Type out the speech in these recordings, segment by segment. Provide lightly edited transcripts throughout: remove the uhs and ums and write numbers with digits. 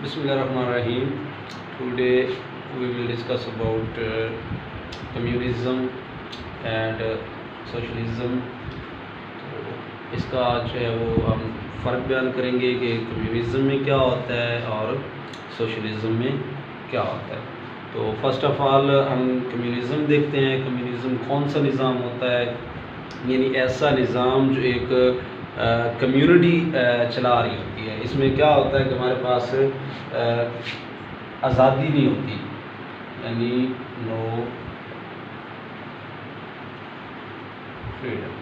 Bismillahirrahmanirrahim. Today we will discuss about communism and socialism. تو اس کا جو ہے وہ ہم فرق بیان کریں گے کہ کمیونزم میں کیا ہوتا ہے اور سوشلزم میں کیا ہوتا ہے. تو فرسٹ آف آل ہم کمیونزم دیکھتے ہیں. کمیونزم کون سا نظام ہوتا ہے؟ یعنی ایسا نظام جو ایک کمیونٹی چلا رہی ہوتی ہے. اس میں کیا ہوتا ہے کہ ہمارے پاس آزادی نہیں ہوتی، یعنی نو فریڈم.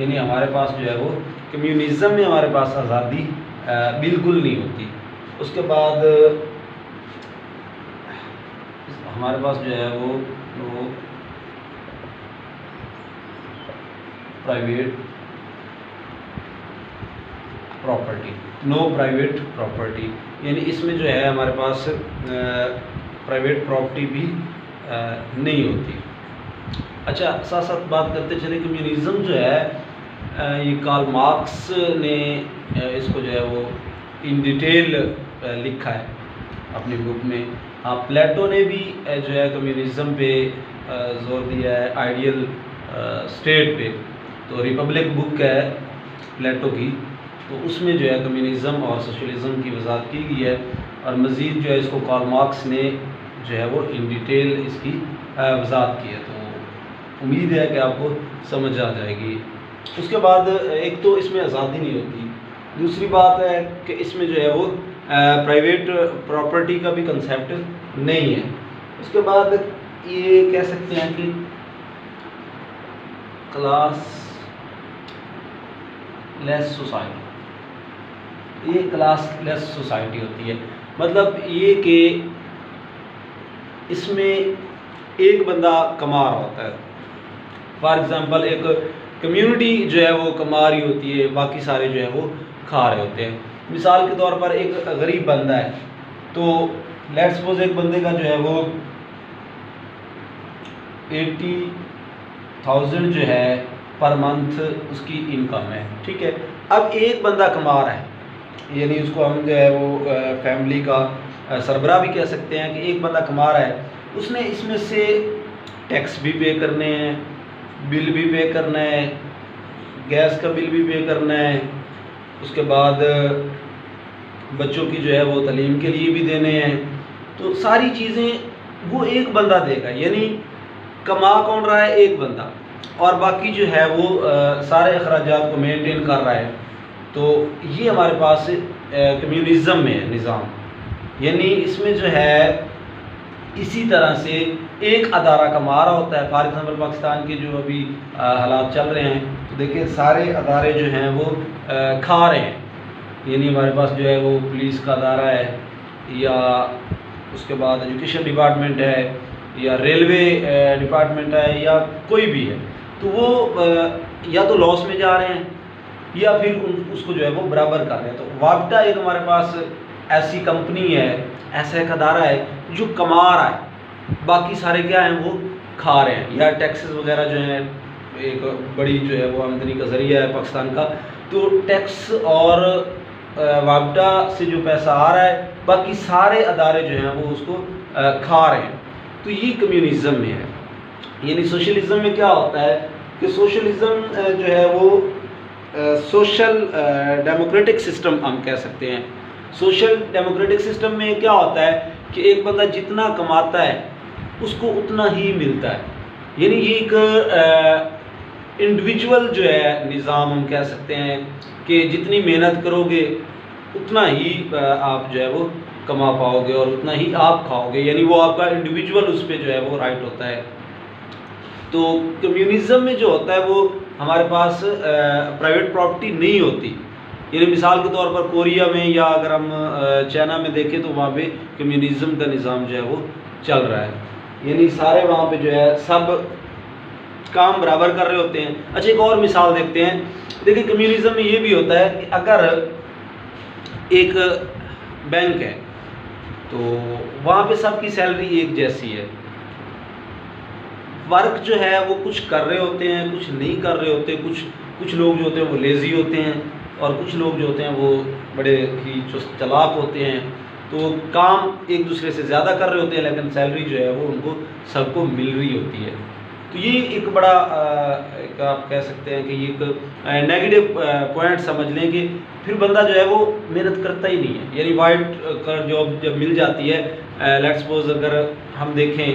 یعنی ہمارے پاس جو ہے وہ کمیونزم میں ہمارے پاس آزادی بالکل نہیں ہوتی. اس کے بعد ہمارے پاس جو ہے وہ نو پرائیویٹ پراپرٹی، یعنی اس میں جو ہے ہمارے پاس پرائیویٹ پراپرٹی بھی نہیں ہوتی. اچھا، ساتھ ساتھ بات کرتے چلے. کمیونزم جو ہے یہ کارل مارکس نے اس کو جو ہے وہ ان ڈیٹیل لکھا ہے اپنی بک میں. پلیٹو نے بھی جو ہے کمیونزم پہ زور دیا ہے، آئیڈیل اسٹیٹ پہ. تو ریپبلک بک ہے پلیٹو کی، تو اس میں جو ہے کمیونزم اور سوشلزم کی وضاحت کی گئی ہے. اور مزید جو ہے اس کو کارل مارکس نے جو ہے وہ ان ڈیٹیل اس کی وضاحت کی ہے. تو امید ہے کہ آپ کو سمجھ آ جائے گی. اس کے بعد ایک تو اس میں آزادی نہیں ہوتی، دوسری بات ہے کہ اس میں جو ہے وہ پرائیویٹ پراپرٹی کا بھی کنسیپٹ نہیں ہے. اس کے بعد یہ کہہ سکتے ہیں کہ کلاس لیس سوسائٹی، یہ کلاس لیس سوسائٹی ہوتی ہے. مطلب یہ کہ اس میں ایک بندہ کما رہا ہوتا ہے. فار ایگزامپل ایک کمیونٹی جو ہے وہ کما رہی ہوتی ہے، باقی سارے جو ہے وہ کھا رہے ہوتے ہیں. مثال کے طور پر ایک غریب بندہ ہے، تو لیٹ سپوز ایک بندے کا جو ہے وہ 80,000 جو ہے پر منتھ اس کی انکم ہے. ٹھیک ہے، اب ایک بندہ کما رہا ہے، یعنی اس کو ہم جو ہے وہ فیملی کا سربراہ بھی کہہ سکتے ہیں کہ ایک بندہ کما رہا ہے. اس نے اس میں سے ٹیکس بھی پے کرنے ہیں، بل بھی پے کرنا ہے، گیس کا بل بھی پے کرنا ہے، اس کے بعد بچوں کی جو ہے وہ تعلیم کے لیے بھی دینے ہیں. تو ساری چیزیں وہ ایک بندہ دے گا. یعنی کما کون رہا ہے؟ ایک بندہ، اور باقی جو ہے وہ سارے اخراجات کو مینٹین کر رہا ہے. تو یہ ہمارے پاس کمیونزم میں ہے نظام. یعنی اس میں جو ہے اسی طرح سے ایک ادارہ کما رہا ہوتا ہے. فار ایگزامپل پاکستان کے جو ابھی حالات چل رہے ہیں، تو دیکھیں سارے ادارے جو ہیں وہ کھا رہے ہیں. یعنی ہمارے پاس جو ہے وہ پولیس کا ادارہ ہے، یا اس کے بعد ایجوکیشن ڈپارٹمنٹ ہے، یا ریلوے ڈپارٹمنٹ ہے، یا کوئی بھی ہے. تو وہ یا تو لاس میں جا رہے ہیں، یا پھر اس کو جو ہے وہ برابر کر رہے ہیں. تو واپٹا ایک ہمارے پاس ایسی کمپنی ہے، ایسا ایک ادارہ ہے جو کما رہا ہے، باقی سارے کیا ہیں؟ وہ کھا رہے ہیں. یا ٹیکسز وغیرہ جو ہیں ایک بڑی جو ہے وہ آمدنی کا ذریعہ ہے پاکستان کا. تو ٹیکس اور واپٹا سے جو پیسہ آ رہا ہے، باقی سارے ادارے جو ہیں وہ اس کو کھا رہے ہیں. تو یہ کمیونزم میں ہے. یعنی سوشلزم میں کیا ہوتا ہے کہ سوشلزم جو ہے وہ سوشل ڈیموکریٹک سسٹم ہم کہہ سکتے ہیں. سوشل ڈیموکریٹک سسٹم میں کیا ہوتا ہے کہ ایک بندہ جتنا کماتا ہے اس کو اتنا ہی ملتا ہے. یعنی یہ ایک انڈیویجول جو ہے نظام ہم کہہ سکتے ہیں کہ جتنی محنت کرو گے اتنا ہی آپ جو ہے وہ کما پاؤ گے اور اتنا ہی آپ کھاؤ گے. یعنی وہ آپ کا انڈیویجول اس پہ جو ہے وہ رائٹ ہوتا ہے. تو کمیونزم میں جو ہوتا ہے وہ ہمارے پاس پرائیویٹ پراپرٹی نہیں ہوتی. یعنی مثال کے طور پر کوریا میں، یا اگر ہم چائنا میں دیکھیں تو وہاں پہ کمیونزم کا نظام جو ہے وہ چل رہا ہے. یعنی سارے وہاں پہ جو ہے سب کام برابر کر رہے ہوتے ہیں. اچھا، ایک اور مثال دیکھتے ہیں. دیکھیں کمیونزم میں یہ بھی ہوتا ہے کہ اگر ایک بینک ہے تو وہاں پہ سب کی سیلری ایک جیسی ہے. ورک جو ہے وہ کچھ کر رہے ہوتے ہیں، کچھ نہیں کر رہے ہوتے. کچھ لوگ جو ہوتے ہیں وہ لیزی ہوتے ہیں، اور کچھ لوگ جو ہوتے ہیں وہ بڑے ہی چست چلاک ہوتے ہیں. تو کام ایک دوسرے سے زیادہ کر رہے ہوتے ہیں لیکن سیلری جو ہے وہ ان کو سب کو مل رہی ہوتی ہے. تو یہ ایک بڑا ایک آپ کہہ سکتے ہیں کہ یہ ایک نیگیٹو پوائنٹ سمجھ لیں کہ پھر بندہ جو ہے وہ محنت کرتا ہی نہیں ہے. یعنی وائٹ کلر جاب جب مل جاتی ہے، لیٹ سپوز اگر ہم دیکھیں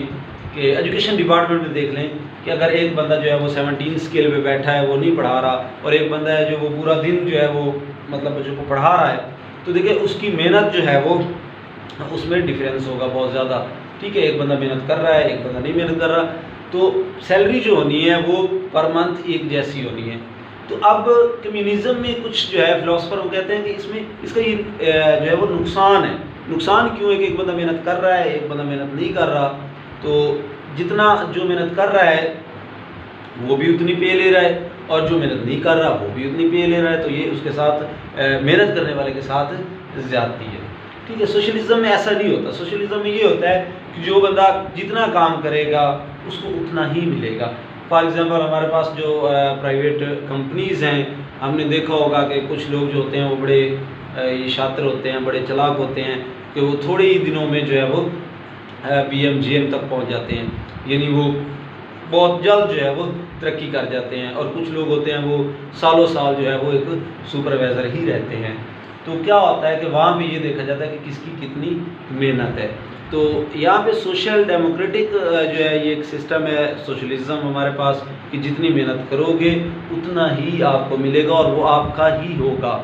کہ ایجوکیشن ڈپارٹمنٹ میں دیکھ لیں کہ اگر ایک بندہ جو ہے وہ 17 اسکیل پہ بیٹھا ہے، وہ نہیں پڑھا رہا، اور ایک بندہ ہے جو وہ پورا دن جو ہے وہ مطلب بچوں کو پڑھا رہا ہے، تو دیکھیں اس کی محنت جو ہے وہ اس میں ڈفرینس ہوگا بہت زیادہ. ٹھیک ہے، ایک بندہ محنت کر رہا ہے، ایک بندہ نہیں محنت کر رہا، تو سیلری جو ہونی ہے وہ پر منتھ ایک جیسی ہونی ہے. تو اب کمیونزم میں کچھ جو ہے فلاسفر وہ کہتے ہیں کہ اس کا یہ جو ہے وہ نقصان ہے. نقصان کیوں ہے کہ ایک بندہ محنت کر رہا ہے، ایک بندہ محنت نہیں کر رہا، تو جتنا جو محنت کر رہا ہے وہ بھی اتنی پے لے رہا ہے، اور جو محنت نہیں کر رہا وہ بھی اتنی پے لے رہا ہے. تو یہ اس کے ساتھ محنت کرنے والے کے ساتھ زیادتی ہے. ٹھیک ہے، سوشلزم میں ایسا نہیں ہوتا. سوشلزم میں یہ ہوتا ہے کہ جو بندہ جتنا کام کرے گا اس کو اتنا ہی ملے گا. فار ایگزامپل ہمارے پاس جو پرائیویٹ کمپنیز ہیں، ہم نے دیکھا ہوگا کہ کچھ لوگ جو ہوتے ہیں وہ بڑے شاطر ہوتے ہیں، بڑے چلاک ہوتے ہیں کہ وہ تھوڑے ہی دنوں میں جو ہے وہ PM GM تک پہنچ جاتے ہیں. یعنی وہ بہت جلد جو ہے وہ ترقی کر جاتے ہیں. اور کچھ لوگ ہوتے ہیں وہ سالوں سال جو ہے وہ ایک سپروائزر ہی رہتے ہیں. تو کیا ہوتا ہے کہ وہاں بھی یہ دیکھا جاتا ہے کہ کس کی کتنی محنت ہے. تو یہاں پہ سوشل ڈیموکریٹک جو ہے یہ ایک سسٹم ہے سوشلزم ہمارے پاس کہ جتنی محنت کرو گے اتنا ہی آپ کو ملے گا اور وہ آپ کا ہی ہوگا.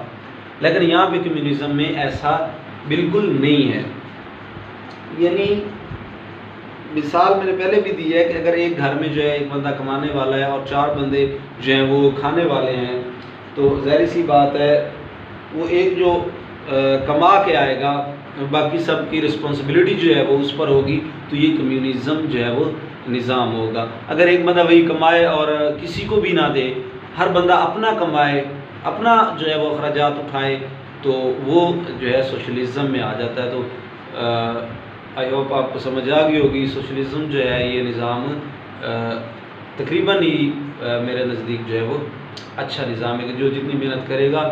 لیکن یہاں پہ کمیونزم میں ایسا بالکل نہیں ہے. یعنی مثال میں نے پہلے بھی دی ہے کہ اگر ایک گھر میں جو ہے ایک بندہ کمانے والا ہے اور 4 بندے جو ہیں وہ کھانے والے ہیں، تو ظاہر سی بات ہے وہ ایک جو کما کے آئے گا باقی سب کی رسپانسبلٹی جو ہے وہ اس پر ہوگی. تو یہ کمیونزم جو ہے وہ نظام ہوگا. اگر ایک بندہ وہی کمائے اور کسی کو بھی نہ دے، ہر بندہ اپنا کمائے، اپنا جو ہے وہ اخراجات اٹھائے، تو وہ جو ہے سوشلزم میں آ جاتا ہے. تو آئی ہوپ آپ کو سمجھ آ گئی ہوگی. سوشلزم جو ہے یہ نظام تقریباً ہی میرے نزدیک جو ہے وہ اچھا نظام ہے کہ جو جتنی محنت کرے گا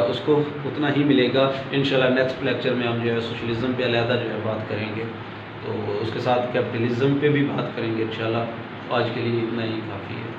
اس کو اتنا ہی ملے گا. انشاءاللہ نیکسٹ لیکچر میں ہم جو ہے سوشلزم پہ علیحدہ جو ہے بات کریں گے، تو اس کے ساتھ کیپٹلزم پہ بھی بات کریں گے انشاءاللہ. آج کے لیے اتنا ہی کافی ہے.